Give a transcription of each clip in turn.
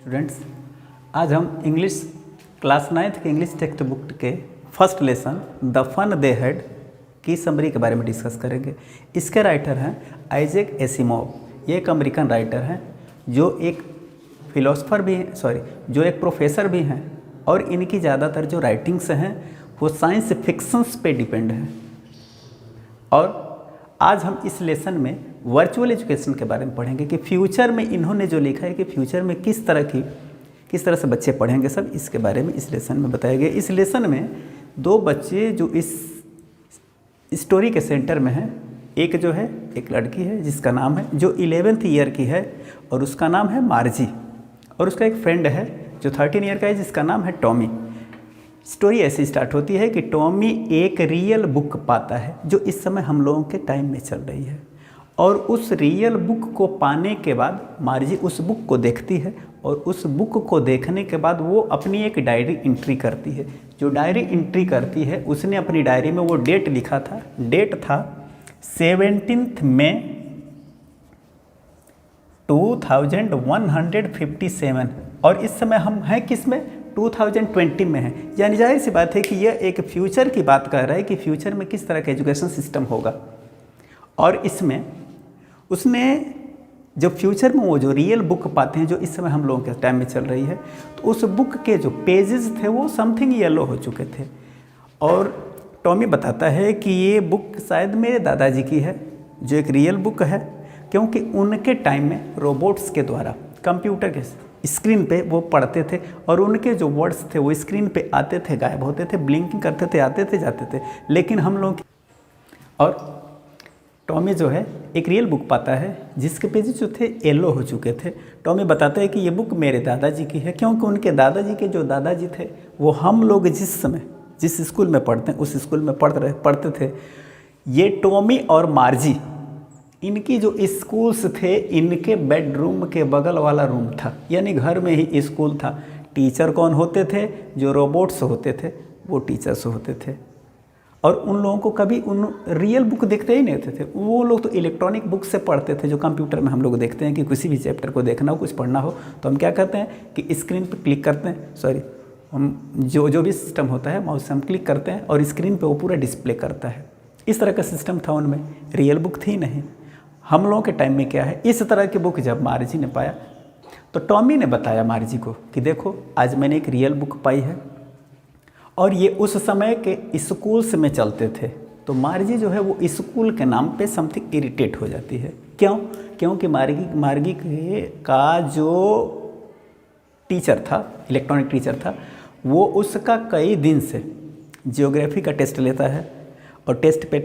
Students, आज हम English class 9th के इंग्लिश टेक्स्ट बुक के first lesson the fun they had की समरी के बारे में डिस्कस करेंगे। इसके राइटर हैं आइजैक एसिमोव। ये एक अमेरिकन राइटर हैं जो एक फिलोसफर भी हैं, जो एक प्रोफेसर भी हैं, और इनकी ज़्यादातर जो राइटिंग्स हैं वो साइंस फिक्शंस पे डिपेंड हैं। और आज हम इस लेसन में वर्चुअल एजुकेशन के बारे में पढ़ेंगे कि फ्यूचर में इन्होंने जो लिखा है कि फ्यूचर में किस तरह से बच्चे पढ़ेंगे, सब इसके बारे में इस लेसन में बताया गया। इस लेसन में दो बच्चे जो इस स्टोरी के सेंटर में हैं, एक जो है एक लड़की है जिसका नाम है, जो 11th ईयर की है और उसका नाम है मार्जी, और उसका एक फ्रेंड है जो 13 ईयर का है जिसका नाम है टॉमी। स्टोरी ऐसी स्टार्ट होती है कि टॉमी एक रियल बुक पाता है जो इस समय हम लोगों के टाइम में चल रही है, और उस रियल बुक को पाने के बाद मार्जी उस बुक को देखती है, और उस बुक को देखने के बाद वो अपनी एक डायरी एंट्री करती है। जो डायरी एंट्री करती है उसने अपनी डायरी में वो डेट लिखा था, डेट था 17 मई 2157, और इस समय हम हैं किस में, 2020 में है। यानी जाहिर सी बात है कि यह एक फ्यूचर की बात कर रहा है कि फ्यूचर में किस तरह का एजुकेशन सिस्टम होगा। और इसमें उसने जब फ्यूचर में वो जो रियल बुक पाते हैं जो इस समय हम लोगों के टाइम में चल रही है, तो उस बुक के जो पेजेस थे वो समथिंग येलो हो चुके थे। और टॉमी बताता है कि ये बुक शायद मेरे दादाजी की है, जो एक रियल बुक है, क्योंकि उनके टाइम में रोबोट्स के द्वारा कंप्यूटर के स्क्रीन पे वो पढ़ते थे, और उनके जो वर्ड्स थे वो स्क्रीन पे आते थे, गायब होते थे, ब्लिंकिंग करते थे, आते थे, जाते थे। लेकिन हम लोग, और टॉमी जो है एक रियल बुक पाता है जिसके पेजेस जो थे येलो हो चुके थे। टॉमी बताता है कि ये बुक मेरे दादाजी की है, क्योंकि उनके दादाजी के जो दादाजी थे वो हम लोग जिस समय जिस स्कूल में पढ़ते हैं उस स्कूल में पढ़ते थे। ये टॉमी और मार्जी, इनकी जो स्कूल्स थे, इनके बेडरूम के बगल वाला रूम था, यानी घर में ही स्कूल था। टीचर कौन होते थे? जो रोबोट्स होते थे वो टीचर्स होते थे। और उन लोगों को कभी उन रियल बुक देखते ही नहीं थे। वो लोग तो इलेक्ट्रॉनिक बुक से पढ़ते थे, जो कंप्यूटर में हम लोग देखते हैं कि किसी भी चैप्टर को देखना हो, कुछ पढ़ना हो, तो हम क्या करते हैं कि स्क्रीन पर क्लिक करते हैं, हम जो भी सिस्टम होता है माउस से हम क्लिक करते हैं और स्क्रीन पे वो पूरा डिस्प्ले करता है। इस तरह का सिस्टम था उनमें, रियल बुक थी नहीं। हम लोगों के टाइम में क्या है, इस तरह की बुक जब मार्जी ने पाया तो टॉमी ने बताया मार्जी को कि देखो आज मैंने एक रियल बुक पाई है, और ये उस समय के स्कूल्स में चलते थे। तो मार्जी जो है वो स्कूल के नाम पे समथिंग इरिटेट हो जाती है। क्यों? क्योंकि मार्गी का जो टीचर था, इलेक्ट्रॉनिक टीचर था, वो उसका कई दिन से जियोग्राफी का टेस्ट लेता है, और टेस्ट पे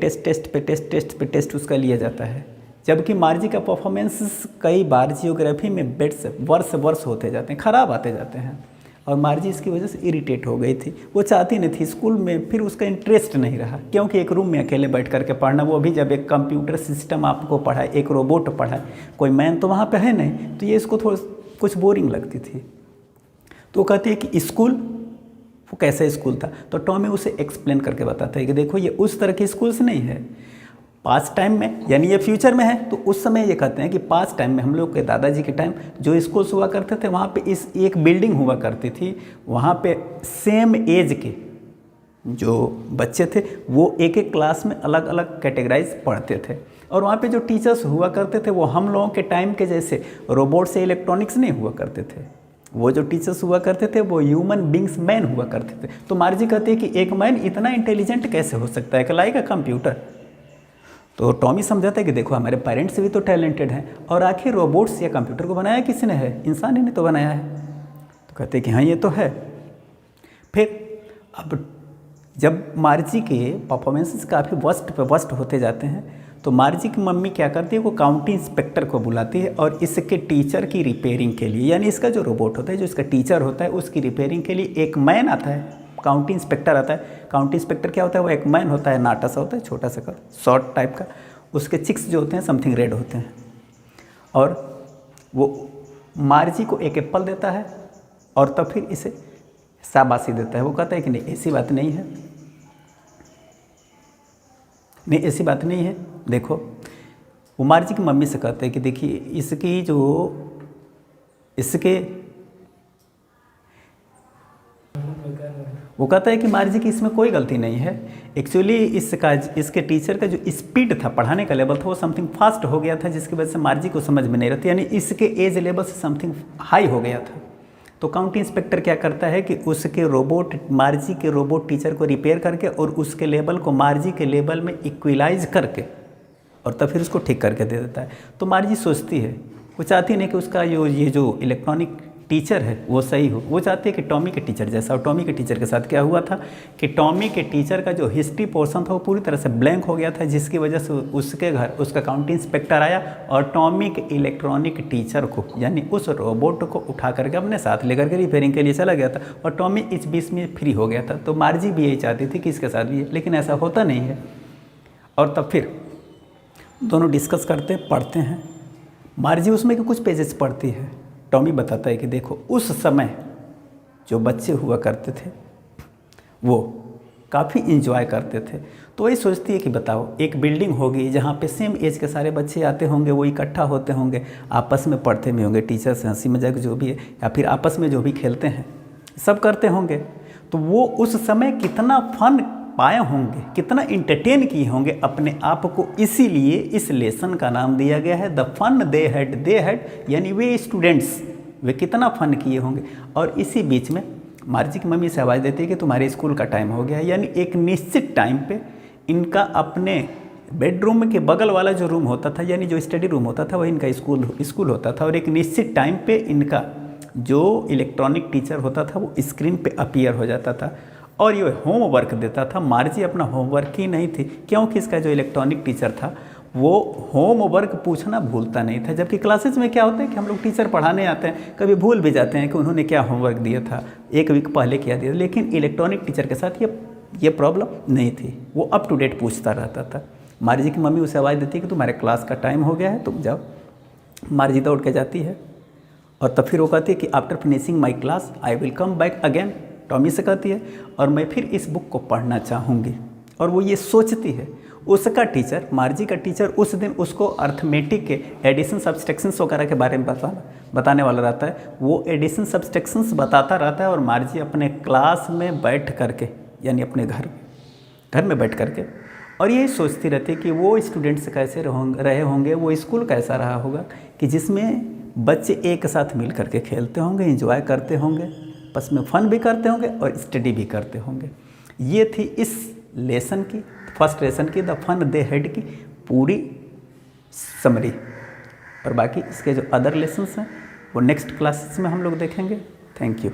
टेस्ट उसका लिया जाता है। जबकि मार्जी का परफॉर्मेंस कई बार जियोग्राफी में वर्ष होते जाते हैं, ख़राब आते जाते हैं, और मार्जी इसकी वजह से इरिटेट हो गई थी। वो चाहती नहीं थी स्कूल में, फिर उसका इंटरेस्ट नहीं रहा, क्योंकि एक रूम में अकेले बैठ करके पढ़ना, वो भी जब एक कंप्यूटर सिस्टम आपको पढ़ाए, एक रोबोट पढ़ाए, कोई मैन तो वहाँ पे है नहीं, तो ये इसको थोड़ा कुछ बोरिंग लगती थी। तो वो कहती है कि स्कूल वो कैसा स्कूल था। तो टॉमी उसे एक्सप्लेन करके बताता है कि देखो ये उस तरह के स्कूल्स नहीं है। पास्ट टाइम में, यानी ये फ्यूचर में है, तो उस समय ये कहते हैं कि पास्ट टाइम में हम लोग के दादाजी के टाइम जो स्कूल्स हुआ करते थे, वहाँ पे एक बिल्डिंग हुआ करती थी, वहाँ पे सेम एज के जो बच्चे थे वो एक एक क्लास में अलग अलग कैटेगराइज पढ़ते थे, और वहाँ पे जो टीचर्स हुआ करते थे वो हम लोगों के टाइम के जैसे रोबोट से इलेक्ट्रॉनिक्स नहीं हुआ करते थे। वो जो टीचर्स हुआ करते थे वो ह्यूमन बींग्स मैन हुआ करते थे। तो मार्जी कहते हैं कि एक मैन इतना इंटेलिजेंट कैसे हो सकता है कि लाइक अ कंप्यूटर। तो टॉमी समझाता है कि देखो हमारे पेरेंट्स भी तो टैलेंटेड हैं, और आखिर रोबोट्स या कंप्यूटर को बनाया किसने है? इंसान ही ने तो बनाया है। तो कहते हैं कि हाँ ये तो है। फिर अब जब मार्जी के परफॉर्मेंसेस काफ़ी वर्स्ट होते जाते हैं, तो मार्जी की मम्मी क्या करती है, वो काउंटी इंस्पेक्टर को बुलाती है, और इसके टीचर की रिपेयरिंग के लिए, यानी इसका जो रोबोट होता है, जो इसका टीचर होता है, उसकी रिपेयरिंग के लिए एक मैन आता है, काउंटी इंस्पेक्टर आता है। काउंटी इंस्पेक्टर क्या होता है? वो एक मैन होता है, नाटा सा होता है, छोटा सा शॉर्ट टाइप का। उसके चिक्स जो होते हैं समथिंग रेड होते हैं, और वो मार्जी को एक एप्पल देता है, और तब फिर इसे शाबाशी देता है। वो कहता है कि नहीं ऐसी बात नहीं है, नहीं ऐसी बात नहीं है। देखो वो मार्जी की मम्मी से कहते हैं कि देखिए इसके वो कहता है कि मार्जी की इसमें कोई गलती नहीं है, एक्चुअली इसके टीचर का जो स्पीड था, पढ़ाने का लेवल था, वो समथिंग फास्ट हो गया था, जिसकी वजह से मार्जी को समझ में नहीं रहती, यानी इसके एज लेवल से समथिंग हाई हो गया था। तो काउंटी इंस्पेक्टर क्या करता है कि उसके रोबोट, मार्जी के रोबोट टीचर को रिपेयर करके और उसके लेवल को मार्जी के लेवल में इक्विलाइज करके और तब फिर उसको ठीक करके दे देता है। तो मार्जी सोचती है, वो चाहती नहीं कि उसका ये जो इलेक्ट्रॉनिक टीचर है वो सही हो, वो चाहती है कि टॉमी के टीचर जैसा। और टॉमी के टीचर के साथ क्या हुआ था कि टॉमी के टीचर का जो हिस्ट्री पोर्शन था वो पूरी तरह से ब्लैंक हो गया था, जिसकी वजह से उसके घर उसका काउंटी इंस्पेक्टर आया और टॉमी के इलेक्ट्रॉनिक टीचर को, यानी उस रोबोट को उठा करके अपने साथ लेकर के रिपेयरिंग के लिए चला गया था और टॉमी इस बीच में फ्री हो गया था। तो मार्जी भी यही चाहती थी कि इसके साथ भी है, लेकिन ऐसा होता नहीं है। और तब फिर दोनों डिस्कस करते पढ़ते हैं। मार्जी उसमें के कुछ पेजेस पढ़ती है। टॉमी बताता है कि देखो, उस समय जो बच्चे हुआ करते थे वो काफ़ी इंजॉय करते थे। तो वही सोचती है कि बताओ, एक बिल्डिंग होगी जहाँ पे सेम एज के सारे बच्चे आते होंगे, वो इकट्ठा होते होंगे, आपस में पढ़ते भी होंगे, टीचर से हंसी मजाक जो भी है या फिर आपस में जो भी खेलते हैं सब करते होंगे। तो वो उस समय कितना फन पाए होंगे, कितना इंटरटेन किए होंगे अपने आप को। इसीलिए इस लेसन का नाम दिया गया है द फन दे हैड, यानी वे स्टूडेंट्स वे कितना फन किए होंगे। और इसी बीच में मार्जी की मम्मी से आवाज़ देती है कि तुम्हारे स्कूल का टाइम हो गया है, यानी एक निश्चित टाइम पे इनका अपने बेडरूम के बगल वाला जो रूम होता था, यानी जो स्टडी रूम होता था, वह इनका स्कूल होता था। और एक निश्चित टाइम पे इनका जो इलेक्ट्रॉनिक टीचर होता था वो स्क्रीन पे अपीयर हो जाता था और ये होमवर्क देता था। मार्जी अपना होमवर्क ही नहीं थी, क्योंकि इसका जो इलेक्ट्रॉनिक टीचर था वो होमवर्क पूछना भूलता नहीं था। जबकि क्लासेस में क्या होता है कि हम लोग टीचर पढ़ाने आते हैं, कभी भूल भी जाते हैं कि उन्होंने क्या होमवर्क दिया था, एक वीक पहले क्या दिया, लेकिन इलेक्ट्रॉनिक टीचर के साथ ये प्रॉब्लम नहीं थी, वो अप टू डेट पूछता रहता था। मार्जी की मम्मी उसे आवाज़ देती है कि तुम्हारे क्लास का टाइम हो गया है, तुम जाओ। मार्जी दौड़ के जाती है और तब फिर वो कहती है कि after finishing my class I will come back again. Tommy से कहती है और मैं फिर इस बुक को पढ़ना चाहूँगी। और वो ये सोचती है, उसका टीचर, मार्जी का टीचर उस दिन उसको अर्थमेटिक के एडिशन सब्सट्रैक्शंस वगैरह के बारे में बताने वाला रहता है। वो एडिशन सब्सट्रैक्शंस बताता रहता है और मार्जी अपने क्लास में बैठ करके, यानी अपने घर में बैठ करके और यही सोचती रहती है कि वो स्टूडेंट्स कैसे रहे होंगे, वो स्कूल कैसा रहा होगा कि जिसमें बच्चे एक साथ मिल करके खेलते होंगे, एंजॉय करते होंगे, बस में फन भी करते होंगे और स्टडी भी करते होंगे। ये थी इस लेसन की, फर्स्ट लेसन की, द फन दे हैड की पूरी समरी। और बाकी इसके जो अदर लेसन्स हैं वो नेक्स्ट क्लासेस में हम लोग देखेंगे। Thank you.